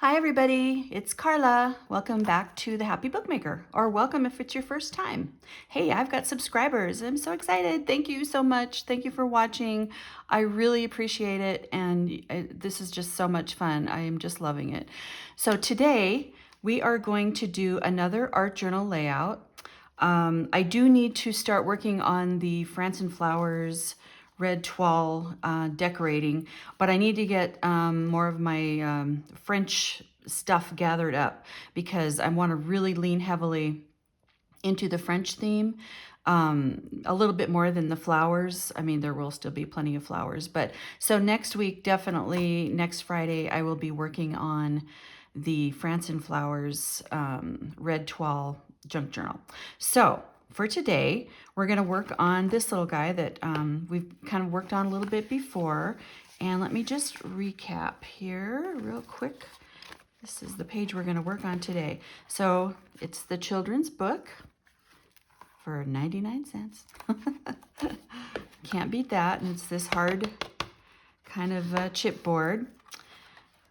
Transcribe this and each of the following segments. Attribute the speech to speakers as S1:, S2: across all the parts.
S1: Hi everybody, it's Carla. Welcome back to the Happy Bookmaker, or welcome if it's your first time. Hey, I've got subscribers. I'm so excited. Thank you so much. Thank you for watching. I really appreciate it, and this is just so much fun. I am just loving it. So today we are going to do another art journal layout. I do need to start working on the France and Flowers red toile decorating, but I need to get more of my French stuff gathered up because I want to really lean heavily into the French theme, a little bit more than the flowers. I mean, there will still be plenty of flowers, but so next week, definitely next Friday, I will be working on the France and Flowers red toile junk journal. So for today, we're going to work on this little guy that we've kind of worked on a little bit before. And let me just recap here real quick. This is the page we're going to work on today. So it's the children's book for 99 cents. Can't beat that. And it's this hard kind of chipboard.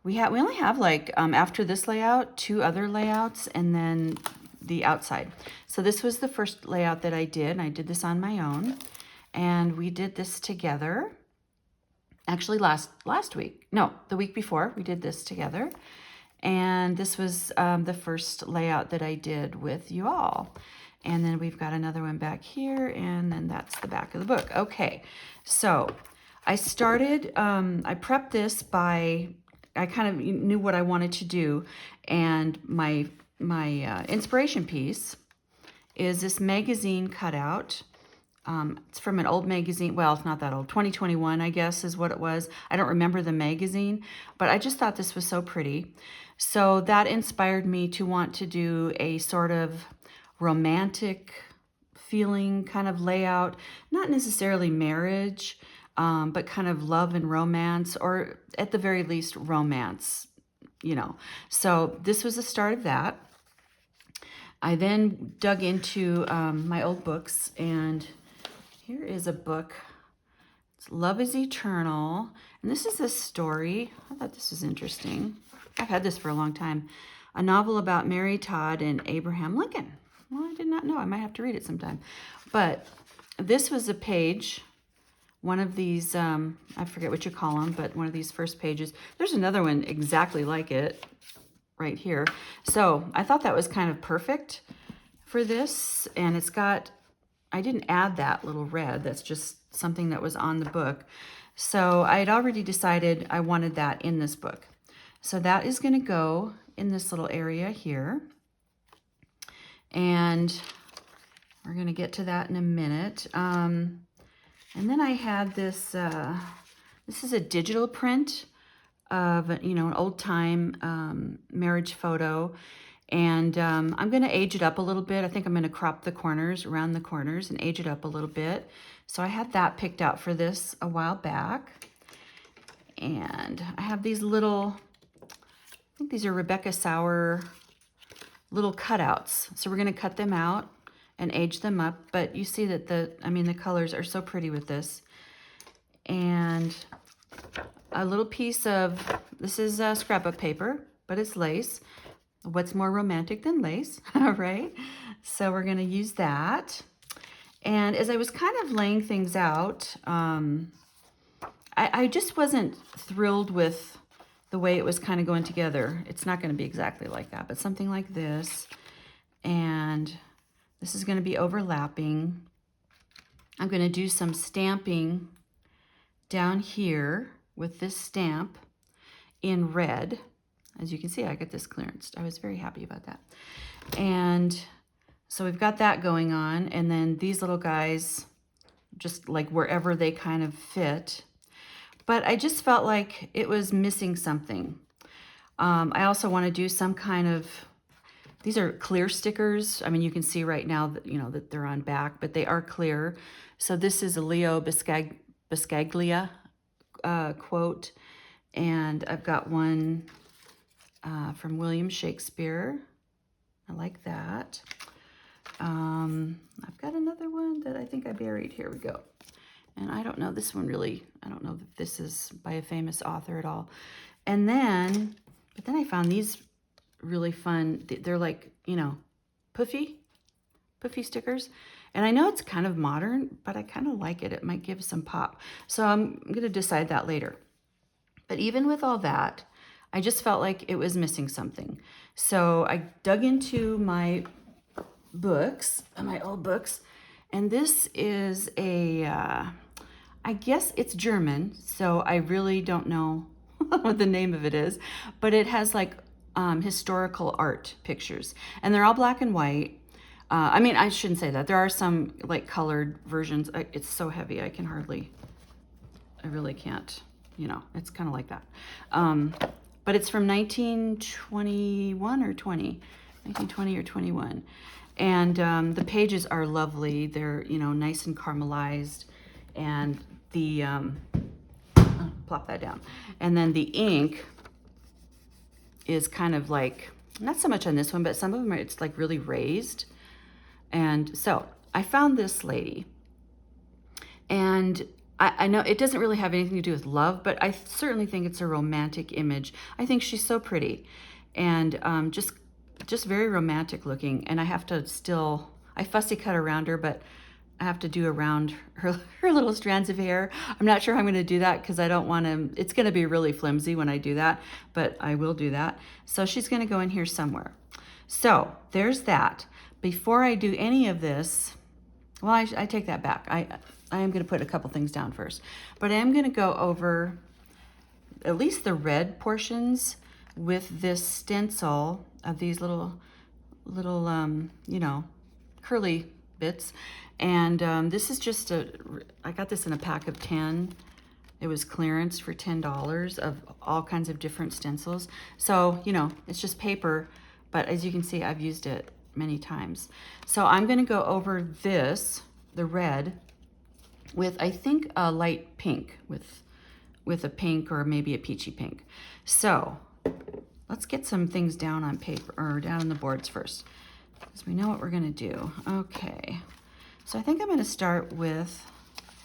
S1: We only have like, after this layout, 2 other layouts, and then the outside. So this was the first layout that I did. I did this on my own, and we did this together. Actually, last week, no, the week before, we did this together. And this was the first layout that I did with you all. And then we've got another one back here, and then that's the back of the book. Okay, so I started, I prepped this by, I kind of knew what I wanted to do, and my inspiration piece is this magazine cutout. It's from an old magazine. Well, it's not that old. 2021, I guess, is what it was. I don't remember the magazine, but I just thought this was so pretty. So that inspired me to want to do a sort of romantic feeling kind of layout. Not necessarily marriage, but kind of love and romance, or at the very least, romance, you know. So this was the start of that. I then dug into my old books, and here is a book. It's Love is Eternal, and this is a story. I thought this was interesting. I've had this for a long time. A novel about Mary Todd and Abraham Lincoln. Well, I did not know. I might have to read it sometime. But this was a page, one of these, I forget what you call them, but one of these first pages. There's another one exactly like it right here. So I thought that was kind of perfect for this. And it's got, I didn't add that little red. That's just something that was on the book. So I had already decided I wanted that in this book. So that is going to go in this little area here. And we're going to get to that in a minute. And then I had this, this is a digital print of, an old-time marriage photo. And I'm going to age it up a little bit. I think I'm going to crop the corners, around the corners, and age it up a little bit. So I had that picked out for this a while back. And I have these little, I think these are Rebecca Sauer little cutouts. So we're going to cut them out and age them up. But you see that the colors are so pretty with this. And a little piece of, this is scrapbook paper, but it's lace. What's more romantic than lace, all right? So we're going to use that. And as I was kind of laying things out, I just wasn't thrilled with the way it was kind of going together. It's not going to be exactly like that, but something like this. And this is going to be overlapping. I'm going to do some stamping down here with this stamp in red. As you can see, I got this clearanced. I was very happy about that. And so we've got that going on. And then these little guys, just like wherever they kind of fit. But I just felt like it was missing something. I also want to do some kind of, these are clear stickers. I mean, you can see right now that, that they're on back, but they are clear. So this is a Leo Biscaglia quote. And I've got one from William Shakespeare. I like that. I've got another one that I think I buried. Here we go. And I don't know this one really. I don't know that this is by a famous author at all. And then But then I found these really fun. They're like, you know, puffy stickers. And I know it's kind of modern, but I kind of like it. It might give some pop. So I'm going to decide that later. But even with all that, I just felt like it was missing something. So I dug into my books, my old books, and this is a, I guess it's German, so I really don't know what the name of it is, but it has like historical art pictures, and they're all black and white. I mean, I shouldn't say that. There are some like colored versions. It's so heavy, I really can't, you know, it's kind of like that. But it's from 1921 or 1920 or 21. And the pages are lovely. They're, you know, nice and caramelized. And the, plop that down. And then the ink is kind of like, not so much on this one, but some of them are, it's like really raised. And so I found this lady, and I know it doesn't really have anything to do with love, but I certainly think it's a romantic image. I think she's so pretty, and just very romantic looking. And I have to still, I fussy cut around her, but I have to do around her little strands of hair. I'm not sure how I'm going to do that because I don't want to, it's going to be really flimsy when I do that, but I will do that. So she's going to go in here somewhere. So there's that. Before I do any of this, well, I take that back. I am going to put a couple things down first, but I am going to go over at least the red portions with this stencil of these little you know, curly bits. And this is just I got this in a pack of 10. It was clearance for $10 of all kinds of different stencils. So, you know, it's just paper, but as you can see, I've used it many times. So I'm going to go over this, the red, with I think a light pink, with a pink or maybe a peachy pink. So let's get some things down on paper, or down on the boards first, because we know what we're going to do. Okay, so I think I'm going to start with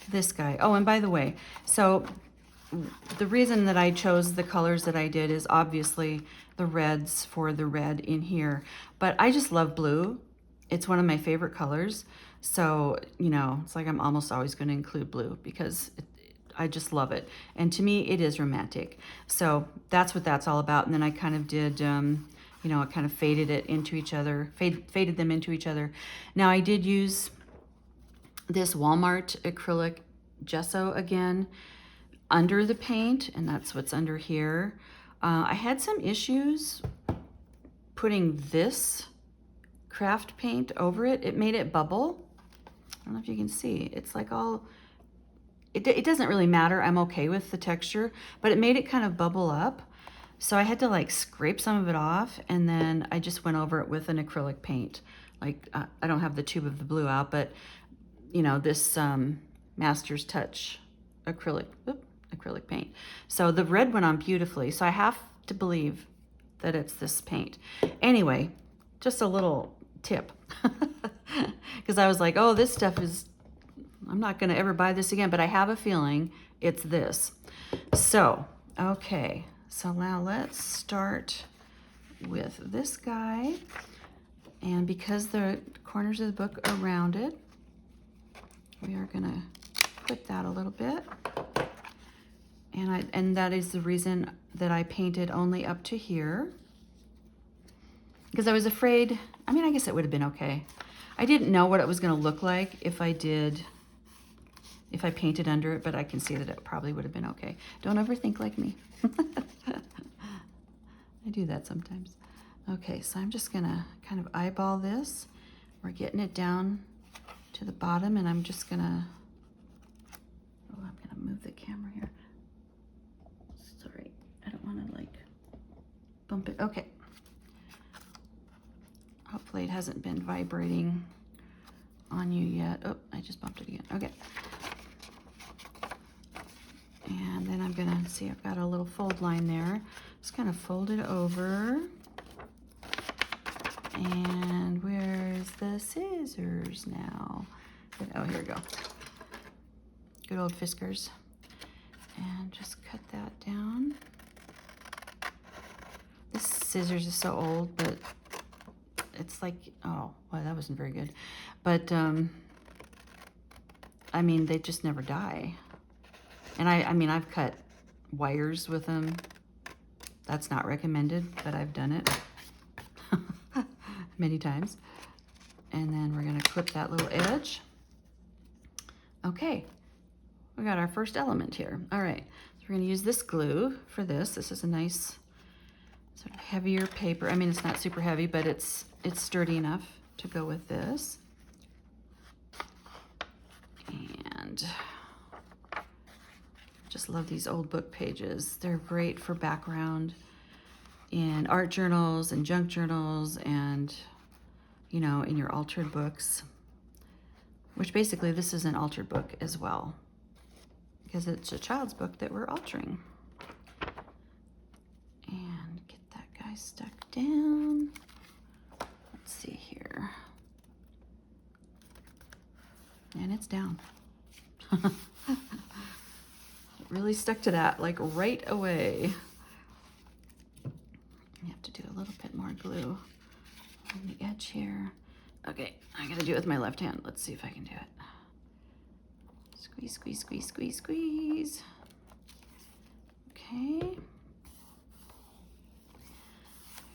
S1: this guy. Oh, and by the way, so the reason that I chose the colors that I did is obviously the reds for the red in here, but I just love blue. It's one of my favorite colors. So, you know, it's like I'm almost always going to include blue because I just love it. And to me, it is romantic. So that's what that's all about. And then I kind of did, you know, I kind of faded it into each other, faded them into each other. Now I did use this Walmart acrylic gesso again under the paint, and that's what's under here. I had some issues putting this craft paint over it. It made it bubble. I don't know if you can see. It's like all, it doesn't really matter. I'm okay with the texture, but it made it kind of bubble up. So I had to like scrape some of it off, and then I just went over it with an acrylic paint. Like, I don't have the tube of the blue out, but you know, this Master's Touch acrylic paint. So the red went on beautifully. So I have to believe that it's this paint. Anyway, just a little tip, because I was like, oh, this stuff is, I'm not going to ever buy this again, but I have a feeling it's this. So, okay. So now let's start with this guy. And because the corners of the book are rounded, we are going to put that a little bit. And that is the reason that I painted only up to here, because I was afraid, I mean, I guess it would have been okay. I didn't know what it was going to look like if I painted under it, but I can see that it probably would have been okay. Don't overthink like me. I do that sometimes. Okay, so I'm just going to kind of eyeball this. We're getting it down to the bottom, and I'm just going to, oh, I'm going to move the camera here. Sorry, I don't want to like bump it. Okay. Hopefully it hasn't been vibrating on you yet. Oh, I just bumped it again. Okay. And then I'm gonna see, I've got a little fold line there. Just kind of fold it over. And where's the scissors now? Oh, here we go. Good old Fiskars. And just cut that down. scissors is so old, but it's like, oh, well, that wasn't very good. But, I mean, they just never die. And I mean, I've cut wires with them. That's not recommended, but I've done it many times. And then we're gonna clip that little edge. Okay, we got our first element here. All right, so we're gonna use this glue for this. This is a nice sort of heavier paper. I mean, it's not super heavy, but it's sturdy enough to go with this. And just love these old book pages. They're great for background in art journals and junk journals and, you know, in your altered books, which basically this is an altered book as well, because it's a child's book that we're altering. And get that guy stuck down. Let's see here. And it's down. It really stuck to that, like right away. You have to do a little bit more glue on the edge here. Okay, I gotta do it with my left hand. Let's see if I can do it. Squeeze, squeeze, squeeze, squeeze, squeeze. Okay.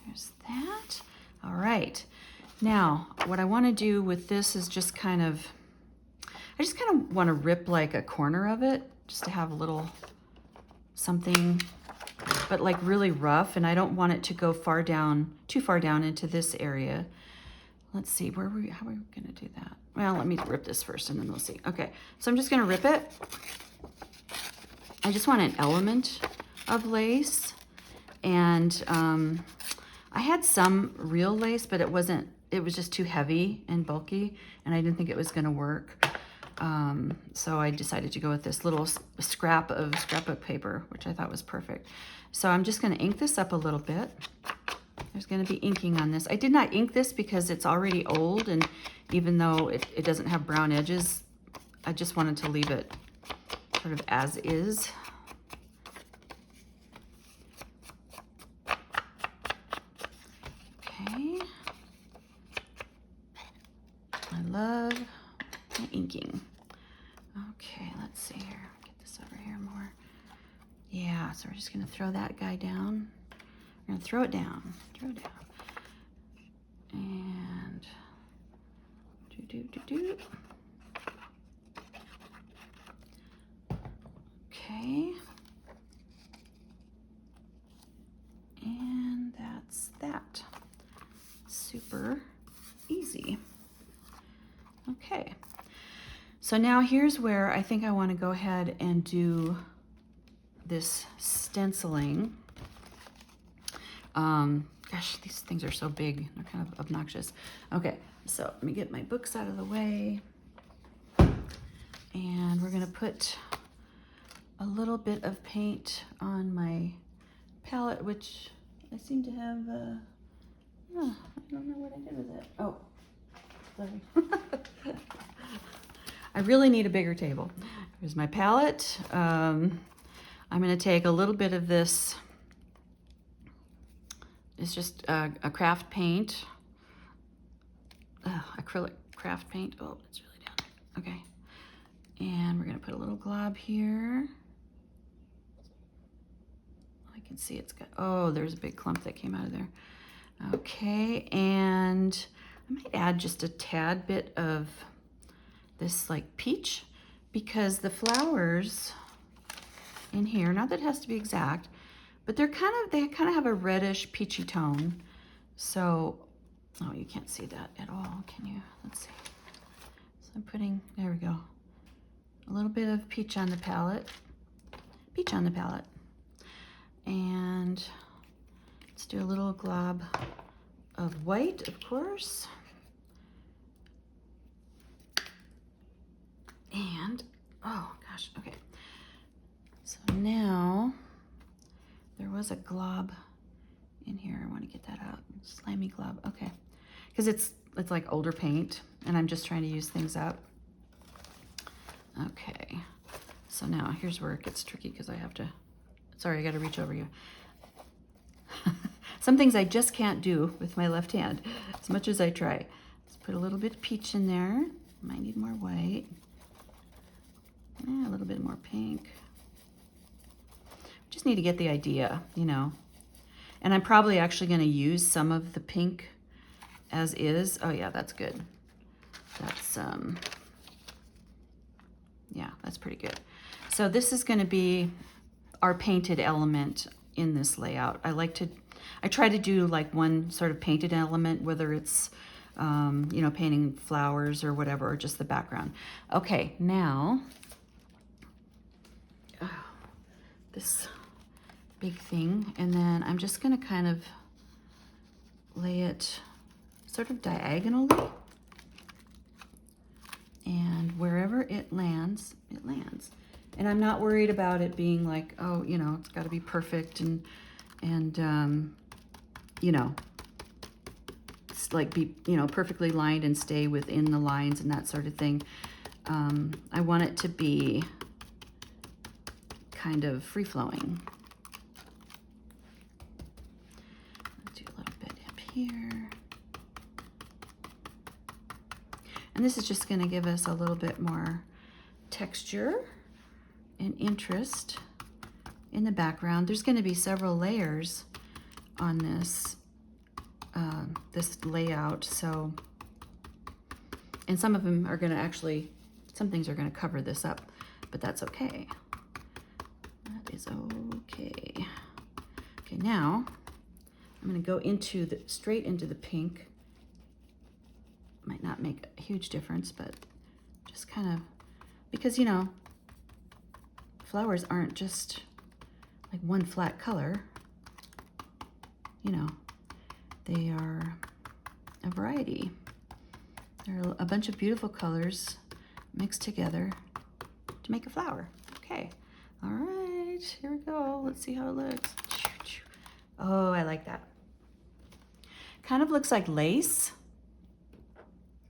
S1: There's that. All right. Now, what I want to do with this is just kind of, I just kind of want to rip like a corner of it, just to have a little something, but like really rough, and I don't want it to go far down, too far down into this area. Let's see, how are we gonna do that? Well, let me rip this first and then we'll see. Okay, so I'm just gonna rip it. I just want an element of lace, and I had some real lace, but it was just too heavy and bulky, and I didn't think it was gonna work. So I decided to go with this little scrap of scrapbook paper, which I thought was perfect. So I'm just gonna ink this up a little bit. There's gonna be inking on this. I did not ink this because it's already old, and even though it doesn't have brown edges, I just wanted to leave it sort of as is. Okay. I love my inking. Okay, let's see here. Get this over here more. Yeah, so we're just gonna throw that guy down. We're gonna throw it down, and do. Okay. And that's that. Super easy. Okay. So now here's where I think I want to go ahead and do this stenciling. Gosh, these things are so big. They're kind of obnoxious. Okay, so let me get my books out of the way. And we're gonna put a little bit of paint on my palette, which I seem to have, I don't know what I did with it. Oh, sorry. I really need a bigger table. Here's my palette. I'm gonna take a little bit of this. It's just a craft paint, acrylic craft paint. Oh, it's really down there. Okay. And we're gonna put a little glob here. I can see it's got, oh, there's a big clump that came out of there. Okay, and I might add just a tad bit of this like peach, because the flowers in here, not that it has to be exact, but they kind of have a reddish peachy tone. So, oh, you can't see that at all, can you? Let's see. So I'm putting, there we go, a little bit of peach on the palette. And let's do a little glob of white, of course. And, oh gosh, okay. So now, there was a glob in here. I want to get that out. Slimy glob, okay. Because it's like older paint, and I'm just trying to use things up. Okay, so now here's where it gets tricky, because I have to, sorry, I got to reach over you. Some things I just can't do with my left hand, as much as I try. Let's put a little bit of peach in there. Might need more white. A little bit more pink. Just need to get the idea, you know. And I'm probably actually going to use some of the pink as is. Oh yeah, that's good. That's, yeah, that's pretty good. So this is going to be our painted element in this layout. I try to do like one sort of painted element, whether it's, you know, painting flowers or whatever, or just the background. Okay, now, this big thing, and then I'm just going to kind of lay it sort of diagonally, and wherever it lands, it lands. And I'm not worried about it being like, oh, you know, it's got to be perfect and you know, it's like be, you know, perfectly lined and stay within the lines and that sort of thing. I want it to be kind of free-flowing. Do a little bit up here. And this is just going to give us a little bit more texture and interest in the background. There's going to be several layers on this this layout, so, and some of them are going to actually, some things are going to cover this up, but that's okay. That is okay. Okay, now I'm going to go into the straight into the pink. Might not make a huge difference, but just kind of, because, you know, flowers aren't just like one flat color, you know, they are a variety. There are a bunch of beautiful colors mixed together to make a flower. Okay, all right, here we go. Let's see how it looks. Oh, I like that. Kind of looks like lace,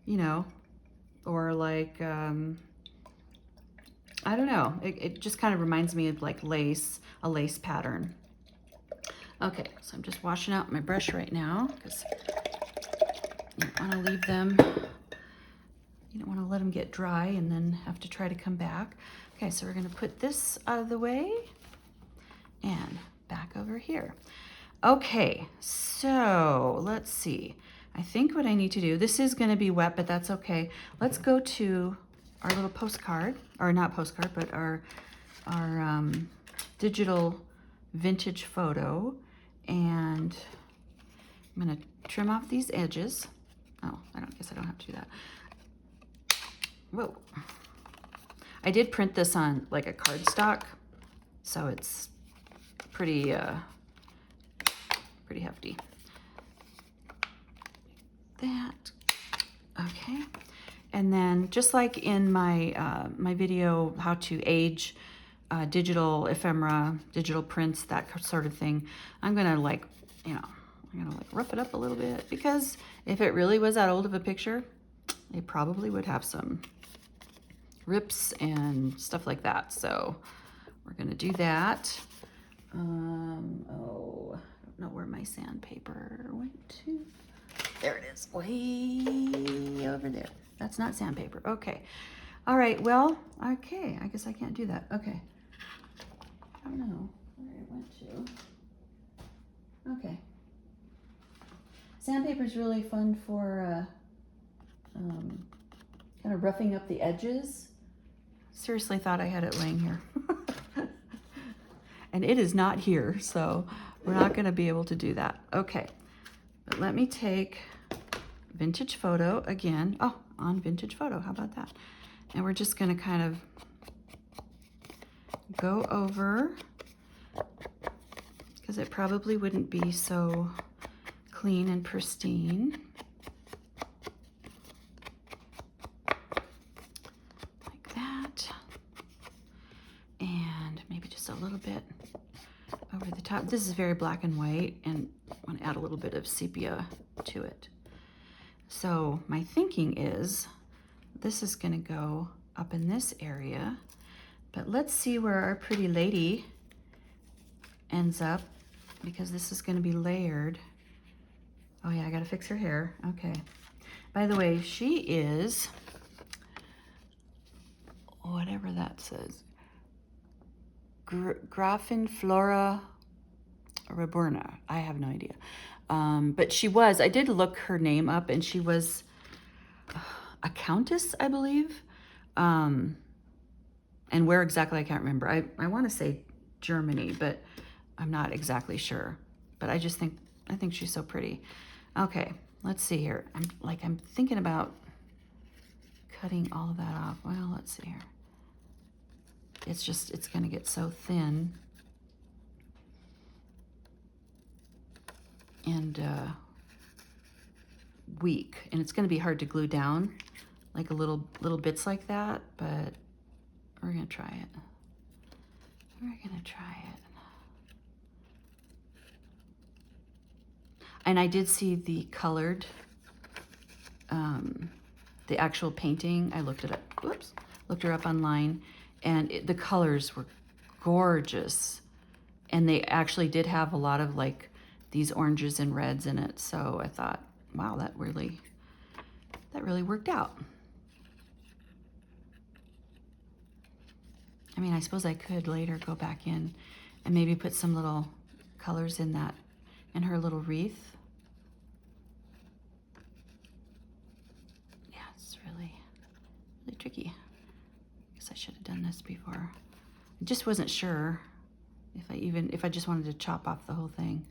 S1: you know, or like, I don't know. It just kind of reminds me of like lace, a lace pattern. Okay, so I'm just washing out my brush right now because you don't want to leave them, you don't want to let them get dry and then have to try to come back. Okay, so we're going to put this out of the way and back over here. Okay, so let's see. I think what I need to do, this is going to be wet, but that's okay. Let's go to our little postcard, or not postcard, but our digital vintage photo, and I'm going to trim off these edges. Oh, guess I don't have to do that. Whoa. I did print this on like a cardstock, so it's pretty hefty. That, okay. And then just like in my my video, how to age digital ephemera, digital prints, that sort of thing, I'm gonna like, you know, I'm gonna like rough it up a little bit, because if it really was that old of a picture, it probably would have some rips and stuff like that. So we're gonna do that. Oh, I don't know where my sandpaper went to. There it is, way over there. That's not sandpaper. Okay. All right, well, okay. I guess I can't do that. Okay. I don't know where it went to. Okay. Sandpaper's really fun for kind of roughing up the edges. Seriously thought I had it laying here. And it is not here, so we're not going to be able to do that. Okay. But let me take vintage photo again. Oh, on vintage photo. How about that? And we're just going to kind of go over, because it probably wouldn't be so clean and pristine. Like that. And maybe just a little bit over the top. This is very black and white, and I want to add a little bit of sepia to it. So my thinking is this is going to go up in this area, but let's see where our pretty lady ends up because this is going to be layered. Oh yeah, I got to fix her hair. Okay. By the way, she is, whatever that says, Grafenflora Roburna. I have no idea. But she was, I did look her name up, and she was a countess, I believe. And where exactly, I can't remember. I want to say Germany, but I'm not exactly sure. But I think she's so pretty. Okay, let's see here. I'm thinking about cutting all of that off. Well, let's see here. It's gonna get so thin. And weak, and it's going to be hard to glue down, like a little bits like that, but we're going to try it. And I did see the colored, the actual painting. I looked it up. Whoops, looked her up online, and the colors were gorgeous, and they actually did have a lot of like these oranges and reds in it. So I thought, wow, that really worked out. I mean, I suppose I could later go back in and maybe put some little colors in her little wreath. Yeah, it's really tricky. I guess I should have done this before. I just wasn't sure if I just wanted to chop off the whole thing.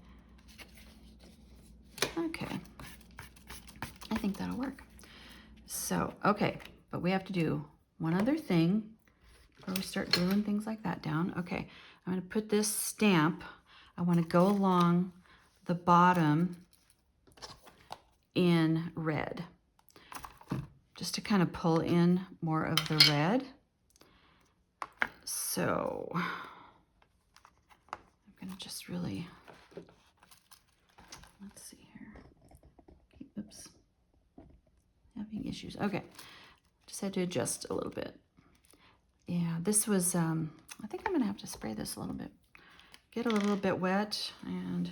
S1: Okay, I think that'll work. So, okay, but we have to do one other thing before we start gluing things like that down. Okay, I'm gonna put this stamp. I wanna go along the bottom in red, just to kind of pull in more of the red. So, I'm gonna just really, let's see here. Oops, having issues. Okay, just had to adjust a little bit. Yeah, this was, I think I'm gonna have to spray this a little bit. Get a little bit wet, and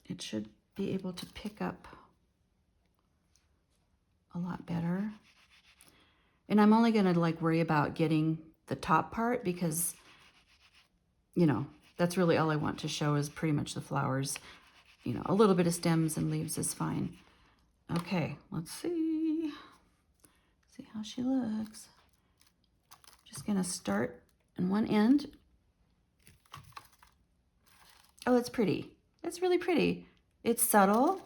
S1: it should be able to pick up a lot better. And I'm only gonna like worry about getting the top part, because, you know, that's really all I want to show is pretty much the flowers. You know, a little bit of stems and leaves is fine. Okay, let's see how she looks. Just gonna start on one end. Oh, it's pretty. It's really pretty. It's subtle.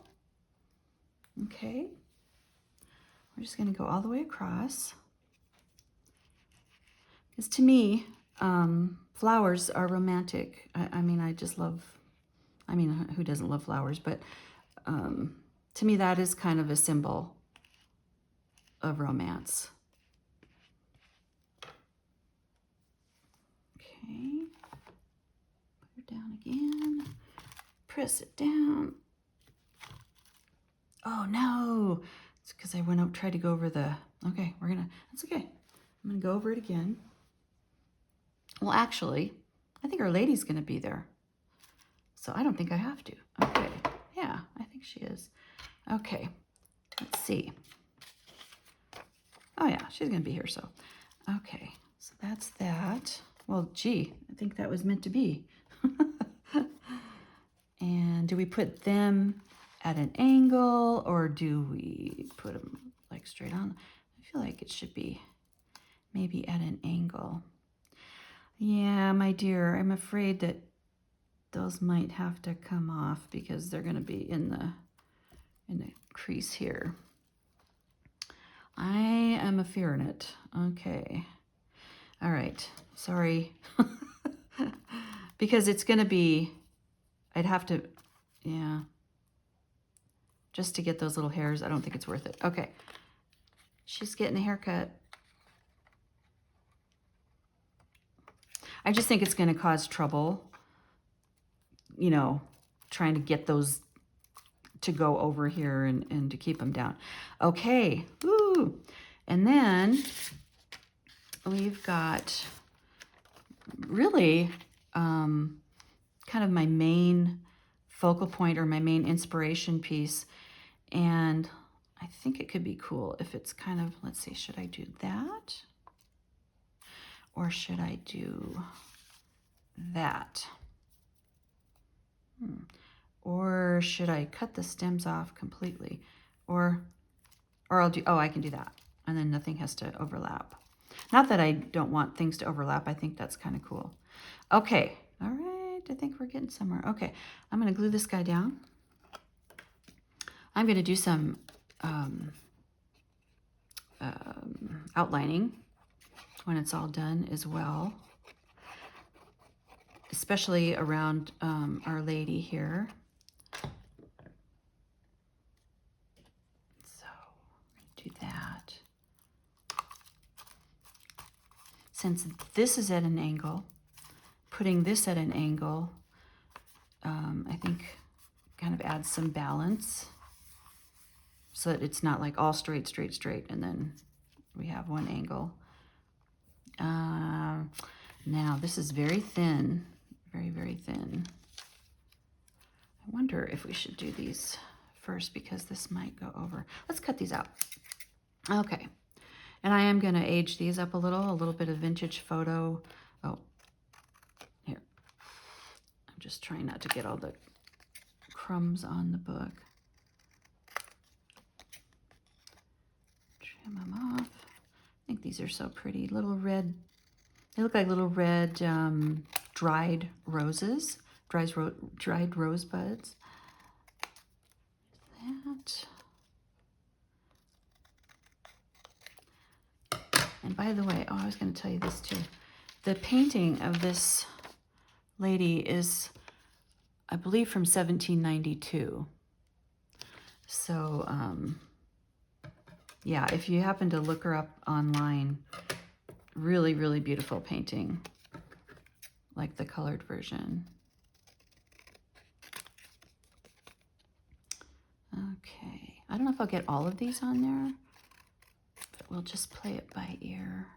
S1: Okay. We're just gonna go all the way across. Because to me, flowers are romantic. I mean, I just love, I mean, who doesn't love flowers? But to me, that is kind of a symbol of romance. Okay, put it down again, press it down. Oh no, it's because I went up, tried to go over the, okay, that's okay. I'm gonna go over it again. Well, actually, I think Our Lady's gonna be there. So I don't think I have to. Okay, yeah, I think she is. Okay, let's see. Oh yeah, she's gonna be here, so. Okay, so that's that. Well, gee, I think that was meant to be. And do we put them at an angle, or do we put them like straight on? I feel like it should be maybe at an angle. Yeah, my dear, I'm afraid that those might have to come off because they're gonna be in the crease here. I am a fearing it. Okay. All right, sorry. Because it's gonna be, I'd have to, yeah. Just to get those little hairs, I don't think it's worth it. Okay, she's getting a haircut. I just think it's gonna cause trouble, you know, trying to get those to go over here and to keep them down. Okay, woo. And then we've got really kind kind of my main focal point or my main inspiration piece. And I think it could be cool if it's kind of, let's see, should I do that? Or should I do that? Or should I cut the stems off completely? Or I'll do, oh, I can do that. And then nothing has to overlap. Not that I don't want things to overlap. I think that's kind of cool. Okay, all right, I think we're getting somewhere. Okay, I'm gonna glue this guy down. I'm gonna do some outlining when it's all done as well, especially around Our Lady here. So do that. Since this is at an angle, putting this at an angle, I think kind of adds some balance so that it's not like all straight, straight, straight, and then we have one angle. Now this is very thin, very, very thin. I wonder if we should do these first because this might go over. Let's cut these out. Okay. And I am going to age these up a little bit of vintage photo. Oh, here. I'm just trying not to get all the crumbs on the book. Trim them off. I think these are so pretty. Little red, they look like little red dried roses, dried rosebuds. That. And by the way, oh, I was going to tell you this too. The painting of this lady is, I believe, from 1792. So, yeah, if you happen to look her up online, really, really beautiful painting, like the colored version. Okay, I don't know if I'll get all of these on there, but we'll just play it by ear.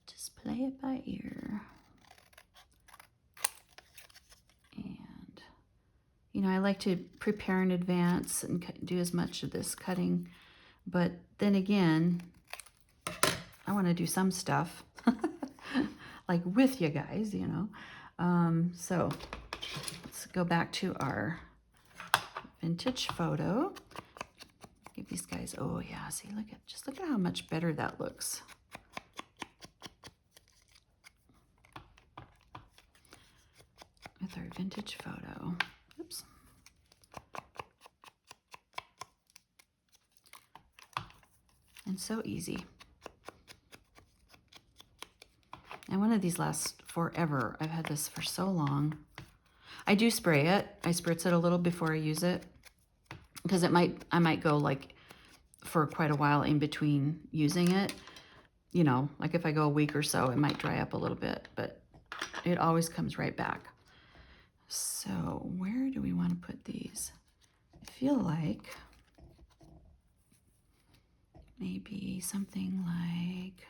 S1: Just play it by ear. And, you know, I like to prepare in advance and do as much of this cutting, but then again, I want to do some stuff like with you guys, you know. So let's go back to our vintage photo. Give these guys, oh yeah, see, just look at how much better that looks. With our vintage photo. Oops. And so easy. And one of these lasts forever. I've had this for so long. I do spray it. I spritz it a little before I use it because I might go like for quite a while in between using it. You know, like if I go a week or so, it might dry up a little bit, but it always comes right back. So where do we want to put these? I feel like maybe something like,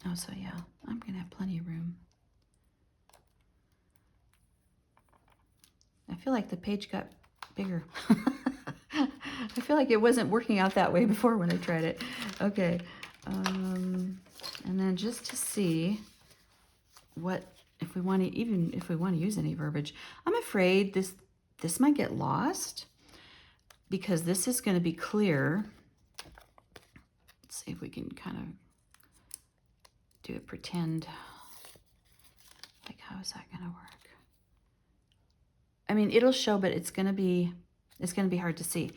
S1: oh, so yeah, I'm gonna have plenty of room. I feel like the page got bigger. I feel like it wasn't working out that way before when I tried it. Okay, and then just to see what, if we want to, even if we want to use any verbiage, I'm afraid this might get lost because this is going to be clear. Let's see if we can kind of do a pretend, like how is that going to work? I mean, it'll show, but it's going to be hard to see.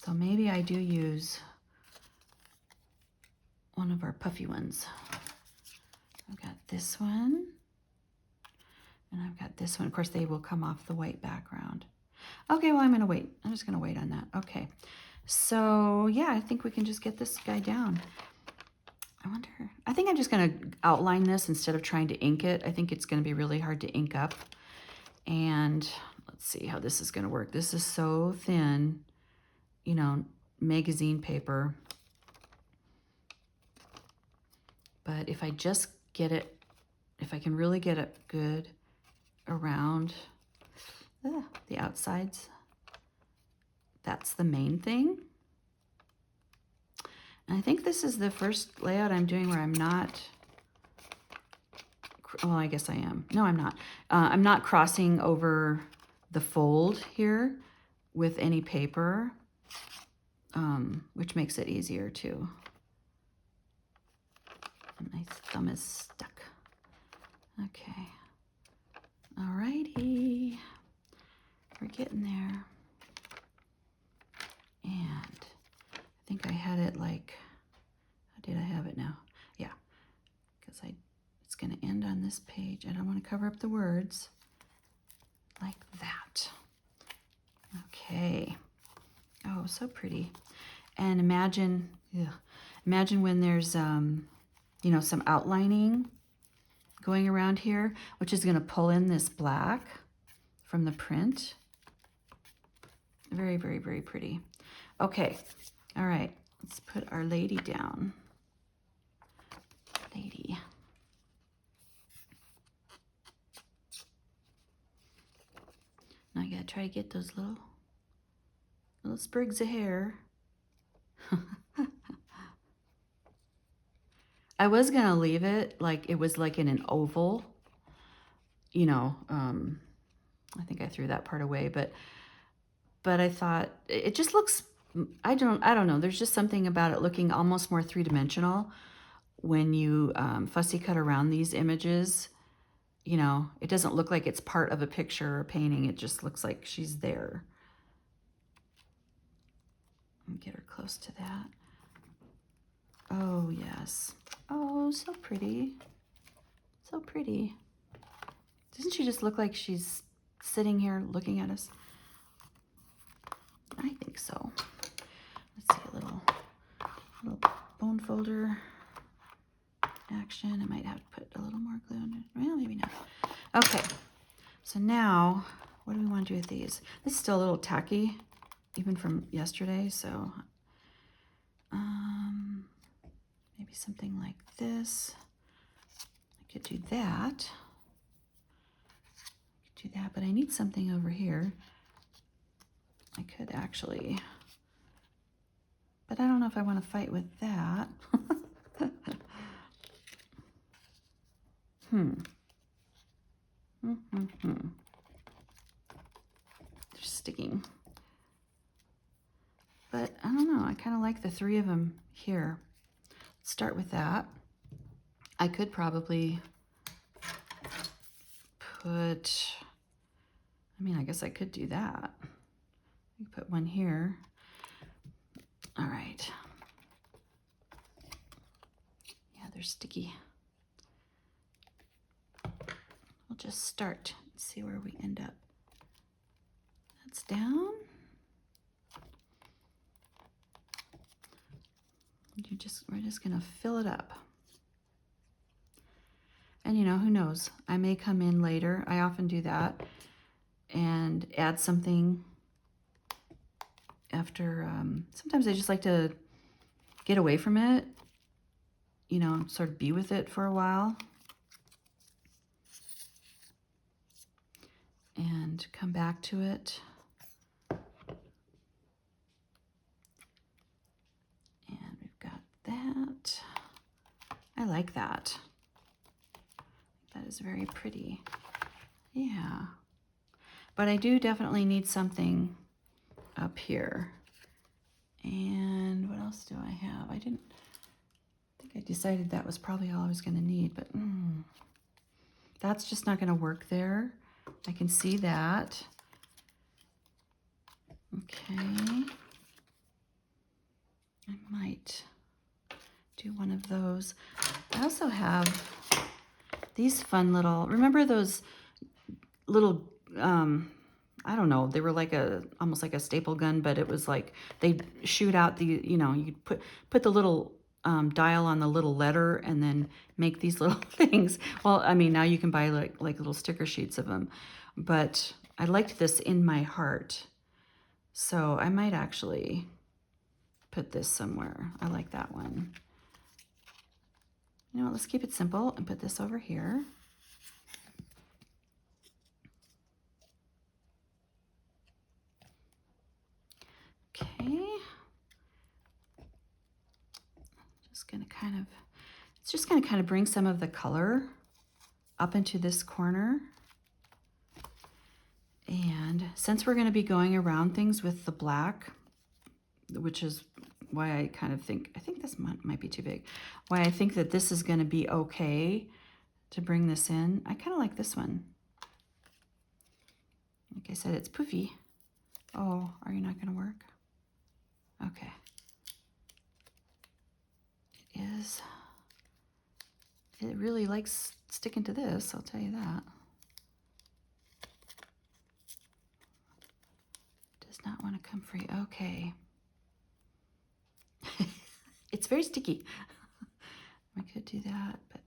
S1: So maybe I do use one of our puffy ones. I've got this one, and I've got this one. Of course, they will come off the white background. Okay, well, I'm gonna wait. I'm just gonna wait on that. Okay, so yeah, I think we can just get this guy down. I think I'm just gonna outline this instead of trying to ink it. I think it's gonna be really hard to ink up. And let's see how this is gonna work. This is so thin, you know, magazine paper. But if I just get it, if I can really get it good around the outsides, that's the main thing. And I think this is the first layout I'm doing where I'm not, well, I guess I am. No, I'm not. I'm not crossing over the fold here with any paper, which makes it easier too. And my thumb is stuck. Okay. Alrighty. We're getting there. And I think I had it like, how did I have it now? Yeah, because it's going to end on this page. I don't want to cover up the words like that. Okay. Oh, so pretty. And imagine when there's, you know, some outlining going around here, which is going to pull in this black from the print. Very, very, very pretty. Okay. All right. Let's put our lady down. Lady. Now I gotta try to get those little sprigs of hair. I was gonna leave it like it was like in an oval, you know. I think I threw that part away, but I thought it just looks. I don't know. There's just something about it looking almost more three-dimensional when you fussy cut around these images. You know, it doesn't look like it's part of a picture or a painting. It just looks like she's there. Let me get her close to that. Oh, yes. Oh, so pretty. So pretty. Doesn't she just look like she's sitting here looking at us? I think so. Let's see, a little bone folder action. I might have to put a little more glue in it. Well, maybe not. Okay. So now, what do we want to do with these? This is still a little tacky, even from yesterday, so maybe something like this. I could do that. But I need something over here. I could actually, but I don't know if I want to fight with that. They're sticking. But I don't know, I kind of like the three of them here. Let's start with that. I could probably put, I mean, I guess I could do that. You put one here. All right. Yeah, they're sticky. We'll just start and see where we end up. That's down. We're just gonna fill it up. And you know, who knows? I may come in later. I often do that and add something after. Sometimes I just like to get away from it, you know, sort of be with it for a while and come back to it. And we've got that. I like that. That is very pretty. Yeah. But I do definitely need something up here. And what else do I have? I think I decided that was probably all I was going to need, but that's just not going to work there. I can see that. Okay. I might do one of those. I also have these fun little, remember those little, I don't know, they were like almost like a staple gun, but it was like, they shoot out the, you know, you put the little dial on the little letter and then make these little things. Well, I mean, now you can buy like little sticker sheets of them, but I liked this in my heart. So I might actually put this somewhere. I like that one. You know what, let's keep it simple and put this over here. Okay. Just gonna kind of, it's just gonna kind of bring some of the color up into this corner. And since we're gonna be going around things with the black, which is why I kind of think, I think this might be too big, why I think that this is gonna be okay to bring this in. I kind of like this one. Like I said, it's poofy. Oh, are you not gonna work? Okay. It is. It really likes sticking to this, I'll tell you that. Does not want to come free. Okay. It's very sticky. I could do that, but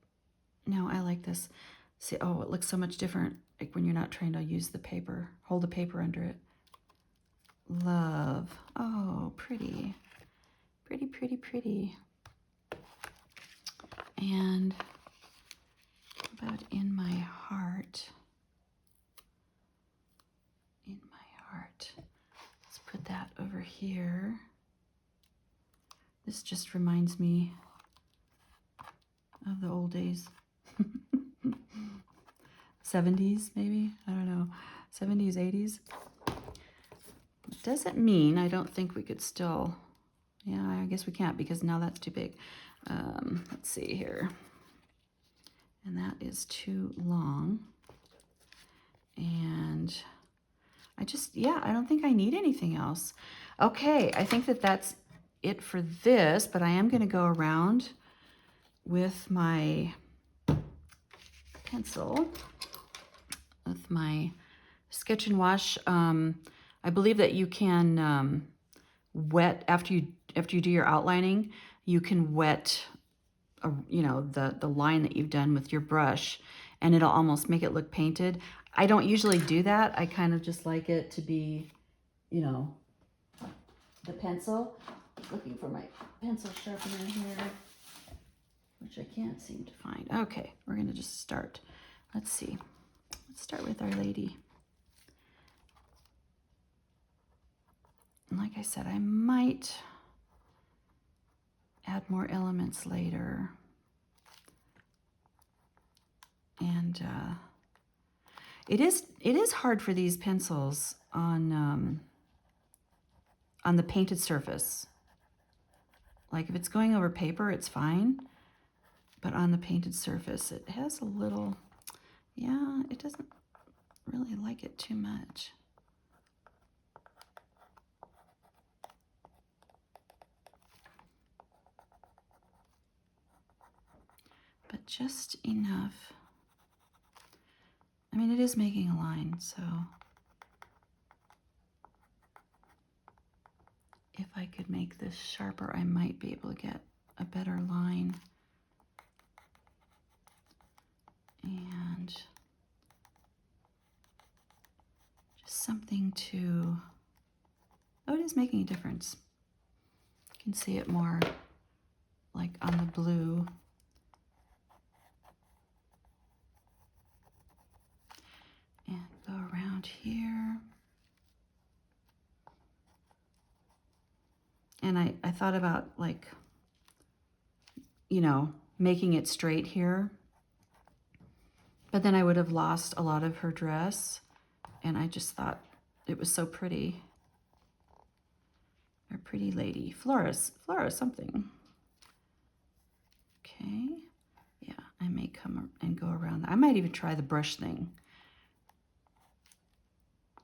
S1: no, I like this. See, oh, it looks so much different, like when you're not trying to use the paper, hold the paper under it. Love. Oh, pretty. Pretty, pretty, pretty. And how about in my heart? In my heart. Let's put that over here. This just reminds me of the old days. 70s maybe, I don't know, 70s, 80s. It doesn't mean I don't think we could still, yeah, I guess we can't because now that's too big. Let's see here. And that is too long. And I just, yeah, I don't think I need anything else. Okay, I think that that's it for this, but I am going to go around with my pencil, with my Sketch and Wash. I believe that you can wet, after you do your outlining, you can wet you know, the line that you've done with your brush, and it'll almost make it look painted. I don't usually do that. I kind of just like it to be, you know, the pencil. Looking for my pencil sharpener here, which I can't seem to find. Okay, we're gonna just start. Let's see. Let's start with Our Lady. And like I said, I might add more elements later. And it is hard for these pencils on the painted surface. Like if it's going over paper, it's fine, but on the painted surface, it has a little, yeah, it doesn't really like it too much. But just enough. I mean, it is making a line, so if I could make this sharper, I might be able to get a better line. And just something to, oh, it is making a difference. You can see it more like on the blue. And go around here. And I thought about, like, you know, making it straight here. But then I would have lost a lot of her dress. And I just thought it was so pretty. Our pretty lady. Flora something. Okay. Yeah, I may come and go around that. I might even try the brush thing.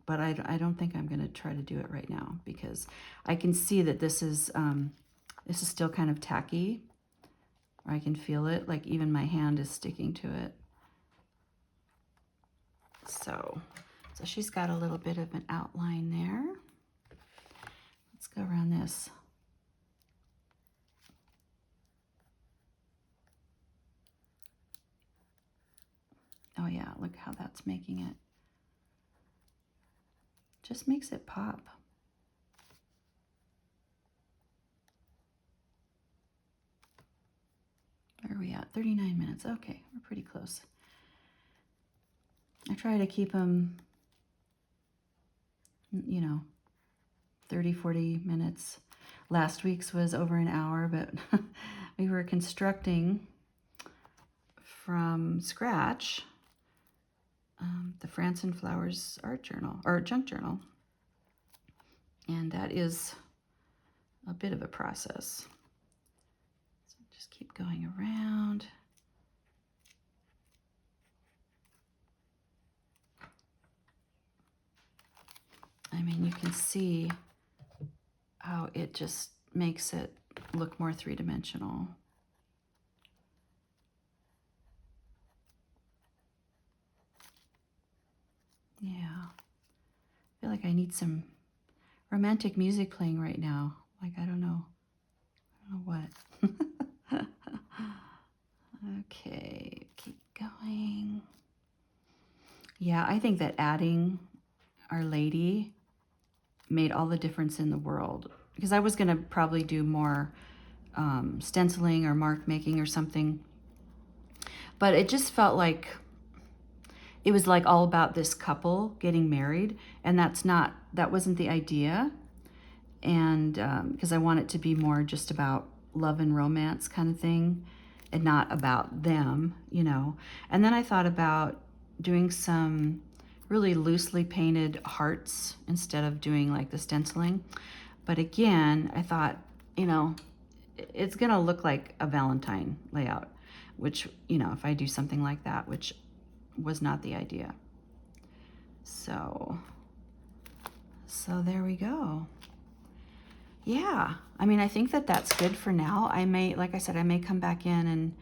S1: But I don't think I'm going to try to do it right now because I can see that this is still kind of tacky. Or I can feel it, like even my hand is sticking to it. So she's got a little bit of an outline there. Let's go around this. Oh yeah, look how that's making it. Just makes it pop. Where are we we at? 39 minutes. Okay, we're pretty close. I try to keep them, you know, 30, 40 minutes. Last week's was over an hour, but we were constructing from scratch the France and Flowers art journal, or junk journal. And that is a bit of a process. So just keep going around. I mean, you can see how it just makes it look more three-dimensional. Yeah. I feel like I need some romantic music playing right now. Like, I don't know what. Okay, keep going. Yeah, I think that adding Our Lady made all the difference in the world, because I was going to probably do more stenciling or mark making or something, but it just felt like it was like all about this couple getting married, and that wasn't the idea. And because I want it to be more just about love and romance kind of thing, and not about them, you know. And then I thought about doing some really loosely painted hearts instead of doing like the stenciling. But again, I thought, you know, it's gonna look like a Valentine layout, which, you know, if I do something like that, which was not the idea. So there we go. Yeah, I mean, I think that that's good for now. I may, like I said, I may come back in and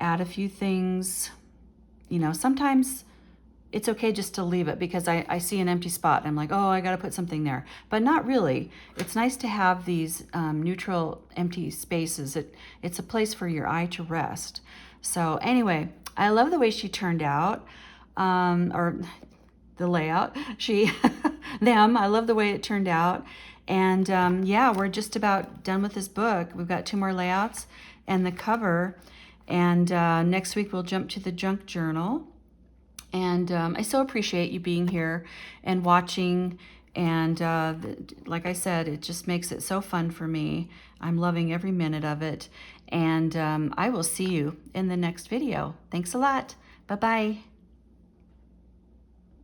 S1: add a few things. You know, sometimes it's okay just to leave it, because I see an empty spot and I'm like, oh, I got to put something there. But not really. It's nice to have these neutral, empty spaces. It's a place for your eye to rest. So anyway, I love the way she turned out, or the layout. Them, I love the way it turned out. And yeah, we're just about done with this book. We've got 2 more layouts and the cover. And next week we'll jump to the junk journal. And I so appreciate you being here and watching. And like I said, it just makes it so fun for me. I'm loving every minute of it. And I will see you in the next video. Thanks a lot. Bye-bye.